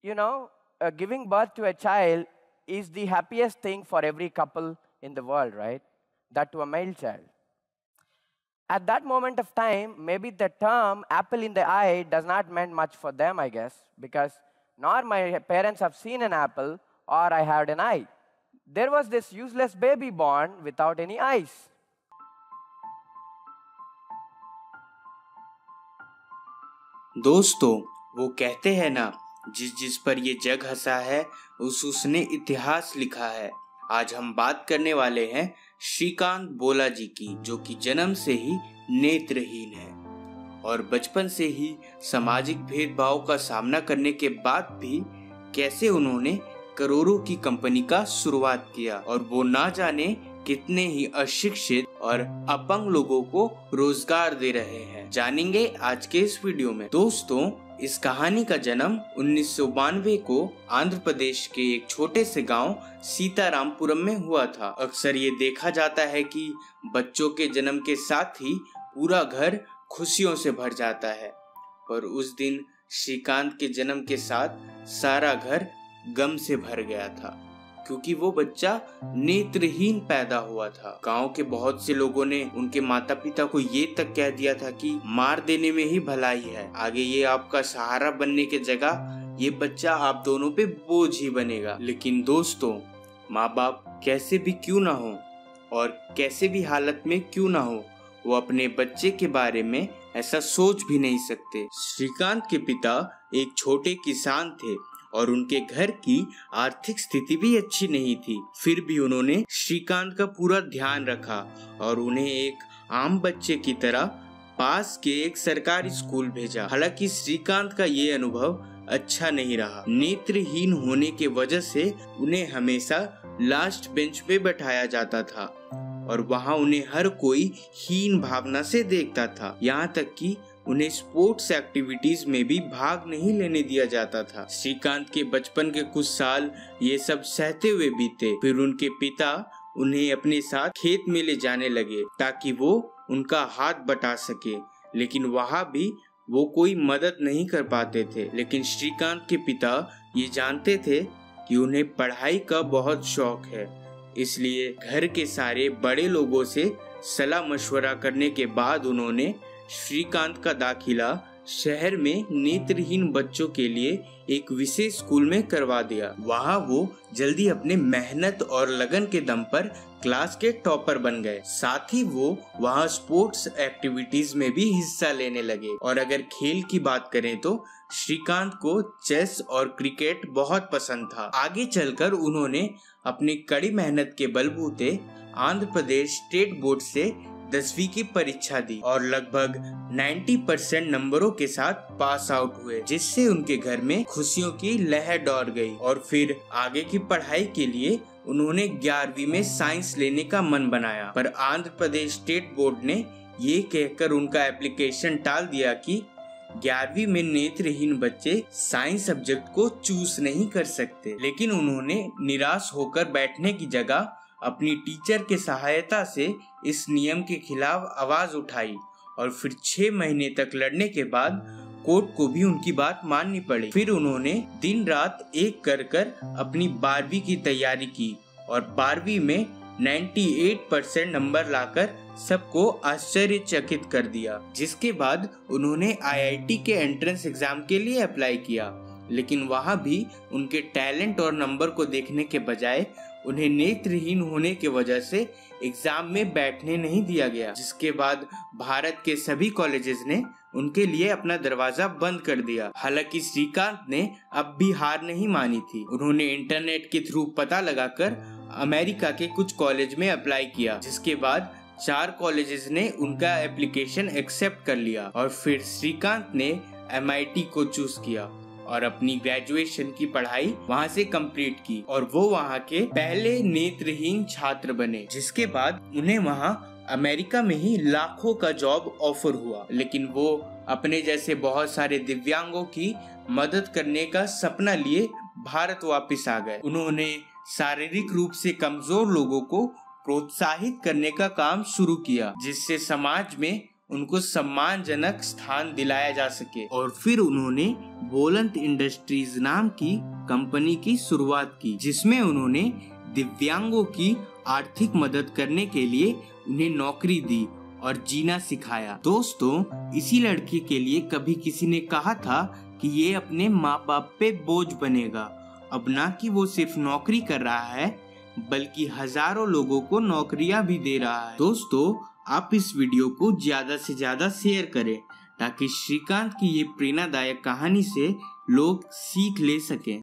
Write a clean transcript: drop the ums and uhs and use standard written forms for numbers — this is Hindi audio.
Giving birth to a child is the happiest thing for every couple in the world, right? That to a male child. At that moment of time, maybe the term apple in the eye does not mean much for them, I guess, because nor my parents have seen an apple or I had an eye. There was this useless baby born without any eyes. दोस्तों, वो कहते हैं ना, जिस जिस पर ये जग हंसा है उसने इतिहास लिखा है। आज हम बात करने वाले हैं श्रीकांत बोला जी की, जो कि जन्म से ही नेत्रहीन है और बचपन से ही सामाजिक भेदभाव का सामना करने के बाद भी कैसे उन्होंने करोड़ों की कंपनी का शुरुआत किया और वो ना जाने कितने ही अशिक्षित और अपंग लोगों को रोजगार दे रहे हैं। जानेंगे आज के इस वीडियो में। दोस्तों, इस कहानी का जन्म 1992 को आंध्र प्रदेश के एक छोटे से गांव सीतारामपुरम में हुआ था। अक्सर ये देखा जाता है कि बच्चों के जन्म के साथ ही पूरा घर खुशियों से भर जाता है, पर उस दिन श्रीकांत के जन्म के साथ सारा घर गम से भर गया था, क्योंकि वो बच्चा नेत्रहीन पैदा हुआ था। गांव के बहुत से लोगों ने उनके माता पिता को ये तक कह दिया था कि मार देने में ही भलाई है, आगे ये आपका सहारा बनने के जगह ये बच्चा आप दोनों पे बोझ ही बनेगा। लेकिन दोस्तों, माँ बाप कैसे भी क्यों ना हो और कैसे भी हालत में क्यों ना हो, वो अपने बच्चे के बारे में ऐसा सोच भी नहीं सकते। श्रीकांत के पिता एक छोटे किसान थे और उनके घर की आर्थिक स्थिति भी अच्छी नहीं थी। फिर भी उन्होंने श्रीकांत का पूरा ध्यान रखा और उन्हें एक आम बच्चे की तरह पास के एक सरकारी स्कूल भेजा। हालांकि श्रीकांत का ये अनुभव अच्छा नहीं रहा। नेत्रहीन होने के वजह से उन्हें हमेशा लास्ट बेंच पे बैठाया जाता था और वहाँ उन्हें हर कोई हीन भावना से देखता था। यहाँ तक कि उन्हें स्पोर्ट्स एक्टिविटीज में भी भाग नहीं लेने दिया जाता था। श्रीकांत के बचपन के कुछ साल ये सब सहते हुए बीते। फिर उनके पिता उन्हें अपने साथ खेत में ले जाने लगे ताकि वो उनका हाथ बटा सके, लेकिन वहाँ भी वो कोई मदद नहीं कर पाते थे। लेकिन श्रीकांत के पिता ये जानते थे कि उन्हें पढ़ाई का बहुत शौक है, इसलिए घर के सारे बड़े लोगों से सलाह मशवरा करने के बाद उन्होंने श्रीकांत का दाखिला शहर में नेत्रहीन बच्चों के लिए एक विशेष स्कूल में करवा दिया। वहाँ वो जल्दी अपने मेहनत और लगन के दम पर क्लास के टॉपर बन गए। साथ ही वो वहाँ स्पोर्ट्स एक्टिविटीज में भी हिस्सा लेने लगे। और अगर खेल की बात करें तो श्रीकांत को चेस और क्रिकेट बहुत पसंद था। आगे चलकर उन्होंने अपनी कड़ी मेहनत के बलबूते आंध्र प्रदेश स्टेट बोर्ड से 10वीं की परीक्षा दी और लगभग 90% नंबरों के साथ पास आउट हुए, जिससे उनके घर में खुशियों की लहर दौड़ गई। और फिर आगे की पढ़ाई के लिए उन्होंने 11वीं में साइंस लेने का मन बनाया, पर आंध्र प्रदेश स्टेट बोर्ड ने ये कहकर उनका एप्लीकेशन टाल दिया कि 11वीं में नेत्रहीन बच्चे साइंस सब्जेक्ट को चूज नहीं कर सकते। लेकिन उन्होंने निराश होकर बैठने की जगह अपनी टीचर के सहायता से इस नियम के खिलाफ आवाज उठाई और फिर 6 महीने तक लड़ने के बाद कोर्ट को भी उनकी बात माननी पड़ी। फिर उन्होंने दिन रात एक कर कर अपनी 12वीं की तैयारी की और 12वीं में 98% नंबर लाकर सबको आश्चर्यचकित कर दिया। जिसके बाद उन्होंने आईआईटी के एंट्रेंस एग्जाम के लिए अप्लाई किया, लेकिन वहाँ भी उनके टैलेंट और नंबर को देखने के बजाय उन्हें नेत्रहीन होने की वजह से एग्जाम में बैठने नहीं दिया गया। जिसके बाद भारत के सभी कॉलेजेस ने उनके लिए अपना दरवाजा बंद कर दिया। हालांकि श्रीकांत ने अब भी हार नहीं मानी थी। उन्होंने इंटरनेट के थ्रू पता लगाकर अमेरिका के कुछ कॉलेज में अप्लाई किया, जिसके बाद 4 कॉलेजेस ने उनका एप्लीकेशन एक्सेप्ट कर लिया और फिर श्रीकांत ने MIT को चूज किया और अपनी ग्रेजुएशन की पढ़ाई वहाँ से कंप्लीट की और वो वहाँ के पहले नेत्रहीन छात्र बने। जिसके बाद उन्हें वहाँ अमेरिका में ही लाखों का जॉब ऑफर हुआ, लेकिन वो अपने जैसे बहुत सारे दिव्यांगों की मदद करने का सपना लिए भारत वापस आ गए। उन्होंने शारीरिक रूप से कमजोर लोगों को प्रोत्साहित करने का काम शुरू किया, जिससे समाज में उनको सम्मानजनक स्थान दिलाया जा सके। और फिर उन्होंने बोलंत इंडस्ट्रीज नाम की कंपनी की शुरुआत की, जिसमें उन्होंने दिव्यांगों की आर्थिक मदद करने के लिए उन्हें नौकरी दी और जीना सिखाया। दोस्तों, इसी लड़के के लिए कभी किसी ने कहा था कि ये अपने माँ बाप पे बोझ बनेगा। अब ना कि वो सिर्फ नौकरी कर रहा है, बल्कि हजारों लोगों को नौकरियां भी दे रहा है। दोस्तों, आप इस वीडियो को ज्यादा से ज्यादा शेयर करें ताकि श्रीकांत की ये प्रेरणादायक कहानी से लोग सीख ले सकें।